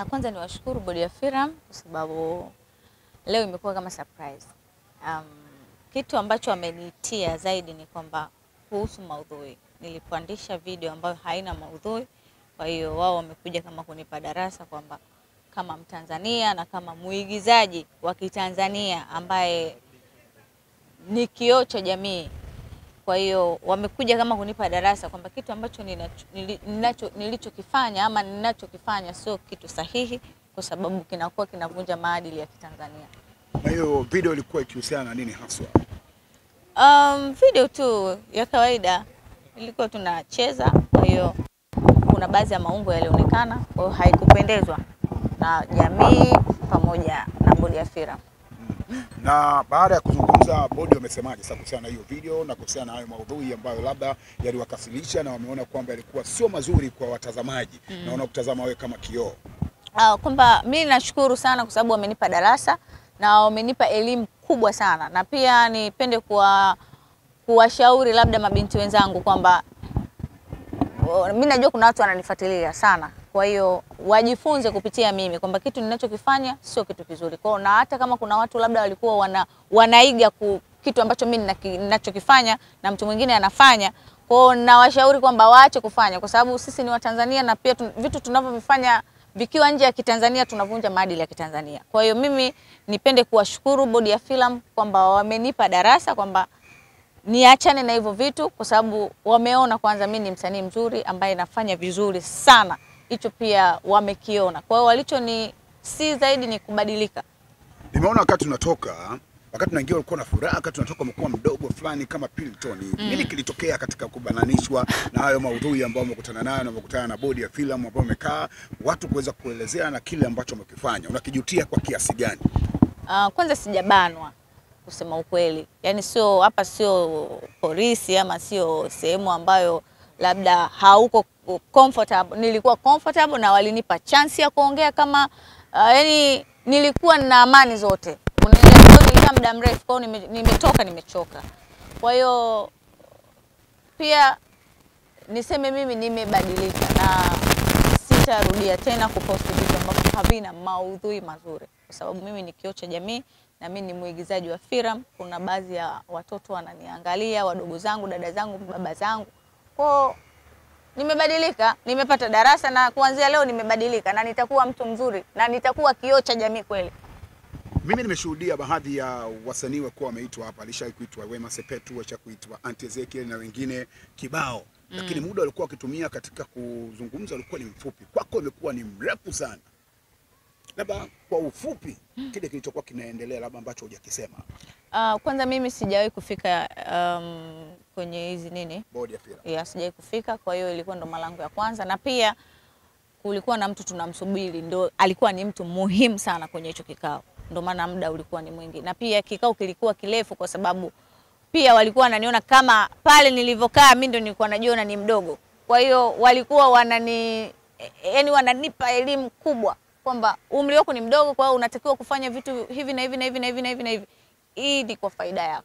Kwanza niwashukuru Bodi ya Filamu kwa sababu leo imekuwa kama surprise. Kitu ambacho amenitia zaidi ni kwamba kuhusu maudhui. Nilipandisha video ambayo haina maudhui, kwa hiyo wao wamekuja kama kunipa darasa kwamba kama Mtanzania na kama muigizaji wa Kitanzania ambaye ni kioo cha jamii. Kwa hiyo wamekuja kama kunipa darasa kwamba kitu ambacho nilichokifanya ama ninachokifanya sio kitu sahihi, kwa sababu kinakuwa kinavunja maadili ya Kitanzania. Na hiyo video ilikuwa ikihusiana na nini haswa? Video tu ya kawaida, ilikuwa tunacheza, kwa hiyo kuna baadhi ya maungo yalionekana, kwa hiyo haikupendezwa na jamii pamoja na Bodi ya Filamu. Na baada ya kuzungumza, Bodi wamesemaje sasa kuhusiana na hiyo video na kuhusiana na hayo maudhui ambayo labda yaliwakasilisha na wameona kwamba yalikuwa sio mazuri kwa watazamaji na wanakutazama wewe kama kioo? Kwamba mimi nashukuru sana kwa sababu wamenipa darasa na wamenipa elimu kubwa sana, na pia nipende kuwashauri labda mabinti wenzangu kwamba mimi najua kuna watu wananifuatilia sana, kwa hiyo wajifunze kupitia mimi kwamba kitu ninachokifanya sio kitu kizuri. Kwa na hata kama kuna watu labda walikuwa wanaiga kitu ambacho mimi ninachokifanya na mtu mwingine anafanya, kwa na washauri kwamba waache kufanya, kwa sababu sisi ni Watanzania na pia vitu tunavyofanya vikiwa nje ya Kitanzania tunavunja maadili ya Kitanzania. Kwa hiyo mimi nipende kuwashukuru Bodi ya Filamu kwamba wamenipa darasa kwamba niachane na hivyo vitu, kwa sababu wameona kwanza mimi ni msanii mzuri ambaye nafanya vizuri sana. Hicho pia wamekiona. Kwa hiyo si zaidi ni kubadilika. Nimeona wakati tunaingia ulikuwa na furaha, wakati tunatoka umekuwa mdogo fulani kama Pilton. Nini kilitokea katika kubananishwa na hayo maudhui ambayo umekutana nayo na umekutana na Bodi ya Filamu ambao umekaa watu kuweza kuelezea na kile ambacho umekifanya? Unakijutia kwa kiasi gani? Kwanza sijabanwa, kusema ukweli. Yaani sio polisi ama sio sehemu ambayo labda hauko comfortable. Nilikuwa comfortable na walinipa chance ya kuongea kama yani nilikuwa na amani zote. Nilikaa muda mrefu, kwa nimechoka. Kwa hiyo pia niseme mimi nimebadilika na sitarudia tena kuposti vitu ambavyo havina maudhui mazuri, kwa sababu mimi ni kioo cha jamii na mimi ni muigizaji wa filamu. Kuna baadhi ya watoto wananiangalia, wadogo zangu, dada zangu, baba zangu. Kwa nimebadilika, nimepata darasa na kuanzia leo nimebadilika na nitakuwa mtu mzuri na nitakuwa kioo cha jamii kweli. Mimi nimeshuhudia baadhi ya wasanii wakuwa wameitwa hapa, alishaikuitwa Wema Sepetu, alishakuitwa Auntie Ezekiel na wengine kibao. Lakini muda walikuwa wakitumia katika kuzungumza ulikuwa ni mfupi. Kwako imekuwa ni mrefu sana. Labda kwa ufupi kile kilichokuwa kinaendelea labda ambacho hujakisema. Kwanza mimi sijawahi kufika kwenye hizi nini? Bodi ya Filamu. Yeah, sijawahi kufika, kwa hiyo ilikuwa ndo mara yangu ya kwanza, na pia kulikuwa na mtu tunamsubiri, ndo alikuwa ni mtu muhimu sana kwenye hicho kikao. Ndo maana muda ulikuwa ni mwingi. Na pia kikao kilikuwa kirefu kwa sababu pia walikuwa wananiona kama pale nilivyokaa mimi ndo nilikuwa najiona ni mdogo. Kwa hiyo walikuwa wananipa elimu kubwa kwamba umri wako ni mdogo, kwa hiyo unatakiwa kufanya vitu hivi na hivi na hivi na hivi na hivi na hivi. Hii ni kwa faida yako.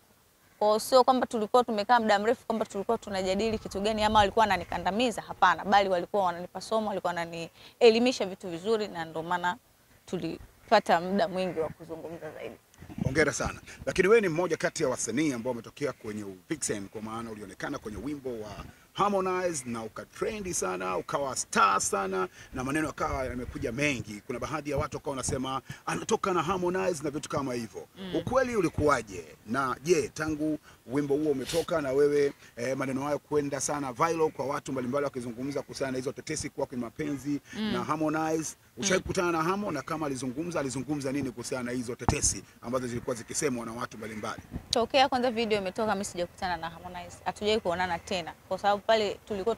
Kwa sio kwamba tulikuwa tumekaa muda mrefu kwamba tulikuwa tunajadili kitu gani ama walikuwa wananikandamiza, hapana, bali walikuwa wananipa somo, walikuwa wananielimisha vitu vizuri, na ndio maana tulipata muda mwingi wa kuzungumza zaidi. Hongera sana. Lakini wewe ni mmoja kati ya wasanii ambao umetokea kwenye Vixen, kwa maana ulionekana kwenye wimbo wa Harmonize na ukatrendi sana, ukawa star sana na maneno yakawa yamekuja mengi. Kuna baadhi ya watu wakawa wanasema anatoka na Harmonize na vitu kama hivyo. Ukweli ulikuwaje? Na je, tangu wimbo huo umetoka na wewe maneno hayo kwenda sana viral kwa watu mbalimbali wakizungumza kuhusiana na hizo tetesi kwa mapenzi na Harmonize, ushawahi kukutana na Hamo, na kama alizungumza nini kuhusiana na hizo tetesi ambazo zilikuwa zikisemwa na watu mbalimbali? Tokea kwanza video imetoka mimi sijakutana na Harmonize. Hatujawahi kuonana tena kwa sababu pale tulikuwa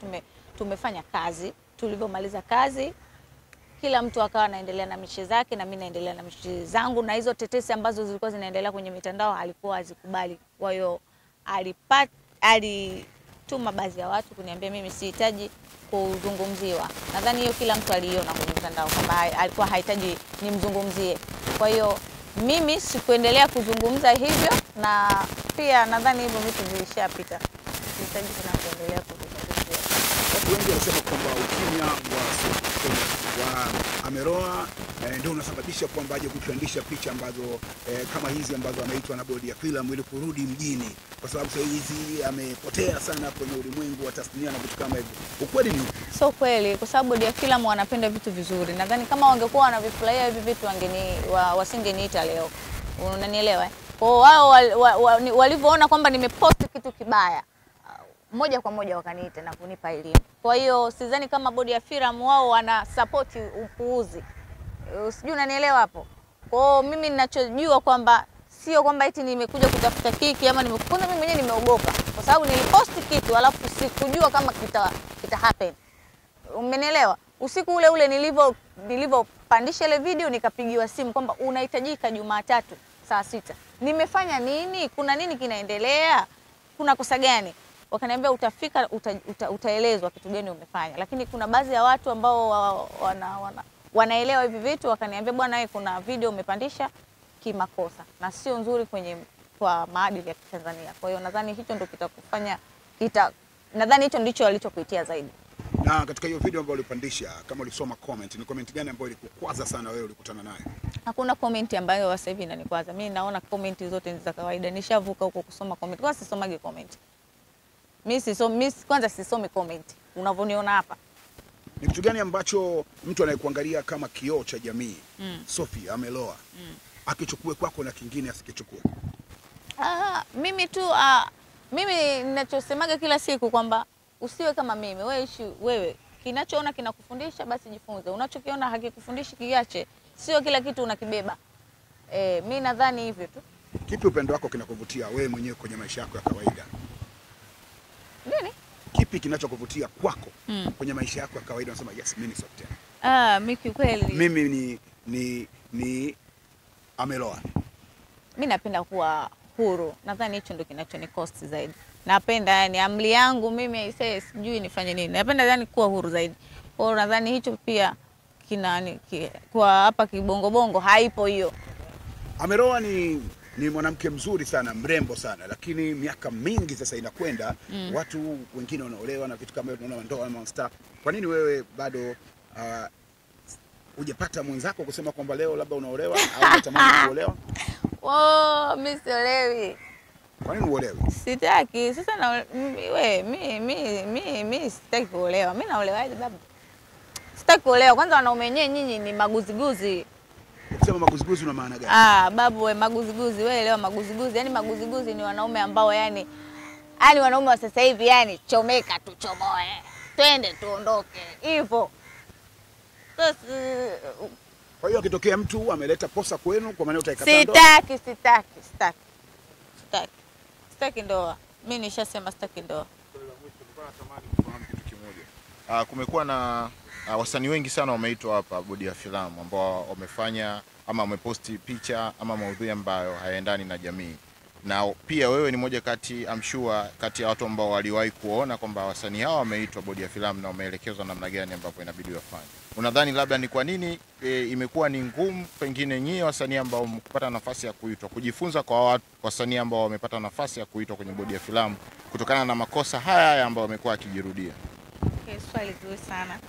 tumefanya kazi. Tulivyomaliza kazi kila mtu akawa anaendelea na mishe zake na mimi naendelea na mishe zangu, na hizo tetesi ambazo zilikuwa zinaendelea kwenye mitandao alikuwa azikubali. Kwa hiyo alituma baadhi ya watu kuniambia mimi sihitaji kuzungumziwa. Nadhani hiyo kila mtu aliona kwenye mitandao kwamba alikuwa hahitaji nimzungumzie. Kwa hiyo mimi sikuendelea kuzungumza hivyo, na pia nadhani hivyo vitu vilishapita. Sihitaji tena kuendelea kuzungumzia. Watu wengi wanasema kwamba ukimya wa Ameloa ndio unasababisha kwamba aje kutrendisha picha ambazo kama hizi ambazo ameitwa na bodi ya filamu ili kurudi mjini, kwa sababu sasa hizi amepotea sana kwenye ulimwengu wa tasnia na vitu kama hivyo. Ukweli ni upi? So kweli, kwa sababu bodi ya filamu wanapenda vitu vizuri. Nadhani kama wangekuwa wanavifurahia hivi vitu wasingeniita leo. Unanielewa? Kwa wao walivyoona kwamba nimepost kitu kibaya, moja kwa moja wakaniita na kunipa elimu. Kwa hiyo sidhani kama bodi ya filamu wao wana support upuuzi. Sijui unanielewa hapo. Kwa hiyo mimi ninachojua kwamba sio kwamba eti nimekuja kutafuta kiki ama nimekuja, mimi mwenyewe nimeogopa kwa sababu nilipost kitu alafu sikujua kama kita happen. Umenielewa? Usiku ule ule nilivyopandisha ile video nikapigiwa simu kwamba unahitajika Jumatatu saa 6. Nimefanya nini? Kuna nini kinaendelea? Kuna kosa gani? Wakaniambia utafika utaelezwa kitu gani umefanya. Lakini kuna baadhi ya watu ambao wanaelewa hivi vitu, wakaniambia bwana wewe kuna video umepandisha kimakosa na sio nzuri kwa maadili ya Tanzania. Kwa hiyo nadhani hicho ndio kitakufanya nadhani hicho ndicho walichokuitia zaidi. Na katika hiyo video ambayo ulipandisha, kama ulisoma comment, ni comment gani ambayo ilikukwaza sana wewe ulikutana nayo? Hakuna comment ambayo sasa hivi inanikwaza. Mimi naona comment zote ni za kawaida. Nishavuka huko kusoma comment. Kwanza sisomagi comment. Mimi kwanza sisomi comment. Unavyoniona hapa. Ni kitu gani ambacho mtu anayekuangalia kama kioo cha jamii, Sophie Ameloa, akichukue kwako na kingine asikichukue? Mimi ninachosemaga kila siku kwamba usiwe kama mimi. Wewe kinachoona kinakufundisha basi jifunze. Unachokiona hakikufundishi kiache. Sio kila kitu unakibeba. Mimi nadhani hivyo tu. Kipi upendo wako kinakuvutia wewe mwenyewe kwenye maisha yako ya kawaida? Nini? Kipi kinachokuvutia kwako kwenye maisha yako ya kawaida unasema yes mimi ni Sophie? Mimi kweli. Mimi ni Ameloa. Mimi napenda kuwa huru. Nadhani hicho ndio kinachonikosti zaidi. Napenda yani amri yangu mimi sijui nifanye nini. Napenda yani kuwa huru zaidi. Kwa hiyo nadhani hicho pia kwa hapa kibongo haipo hiyo. Ameloa ni mwanamke mzuri sana, mrembo sana, lakini miaka mingi sasa inakwenda, watu wengine wanaolewa na vitu kama hivyo, tunaona ndoa na star. Kwa nini wewe bado hujapata mwenzako kusema kwamba leo labda unaolewa au unatamani kuolewa? Mimi siolewi. Kwa nini uolewe? Sitaki. Sasa mimi sitaki kuolewa. Mimi naolewaje baba? Sitaki kuolewa. Kwanza wanaume wenyewe nyinyi ni maguziguzi. Ukisema maguziguzi una maana gani? Babu wewe maguziguzi, wewe elewa maguziguzi. Yaani maguziguzi ni wanaume ambao yani wanaume wa sasa hivi yani chomeka tu chomoe. Twende tuondoke. Hivyo. Kwa hiyo akitokea mtu ameleta posa kwenu kwa maana utaikataa ndoa? Sitaki ndoa. Mimi nishasema sitaki ndoa. Kumekuwa na wasanii wengi sana wameitwa hapa bodi ya filamu ambao wamefanya ama wameposti picha ama maudhui ambayo hayaendani na jamii. Na pia wewe ni moja kati ya watu ambao waliwahi kuona kwamba wasanii hao wameitwa bodi ya filamu na wameelekezwa namna gani ambavyo inabidi wafanye. Unadhani labda ni kwa nini imekuwa ni ngumu pengine nyie wasanii ambao mkupata nafasi ya kuitwa kujifunza kwa wasanii ambao wamepata nafasi ya kuitwa kwenye bodi ya filamu kutokana na makosa haya ambayo wamekuwa akijirudia? Okay, swali zuri sana.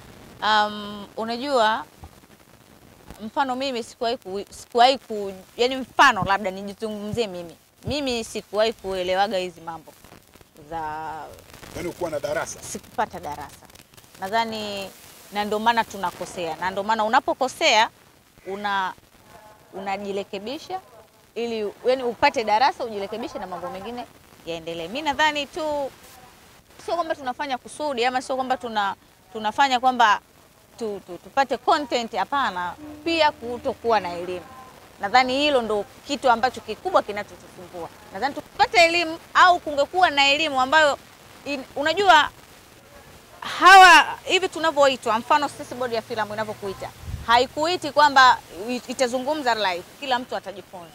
Unajua mfano mimi sikuwahi yani mfano labda nijizungumzie mimi. Mimi sikuwahi kuelewaga hizi mambo za yani kuwa na darasa. Sikupata darasa. Nadhani na ndio maana tunakosea. Na ndio maana unapokosea unajirekebisha ili yani upate darasa ujirekebishe na mambo mengine yaendelee. Mimi nadhani tu sio kwamba tunafanya kusudi ama sio kwamba tunafanya kwamba tupate content, hapana. Pia kutokuwa na elimu. Nadhani hilo ndo kitu ambacho kikubwa kinachotusumbua. Nadhani tupate elimu au kungekuwa na elimu ambayo unajua hivi tunavyoitwa, mfano sisi bodi ya filamu inavyokuita, haikuiti kwamba itazungumza live, kila mtu atajifunza.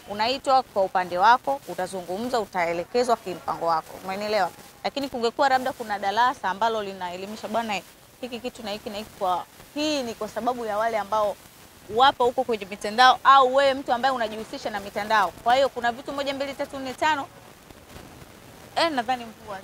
Unaitwa kwa upande wako, utazungumza, utaelekezwa kimpango wako. Umeelewa? Lakini kungekuwa labda kuna darasa ambalo linaelimisha bwana hiki kitu na hiki na hiki, hii ni kwa sababu ya wale ambao wapo huko kwenye mitandao au wewe mtu ambaye unajihusisha na mitandao. Kwa hiyo kuna vitu 1 2 3 4 5 nadhani mvua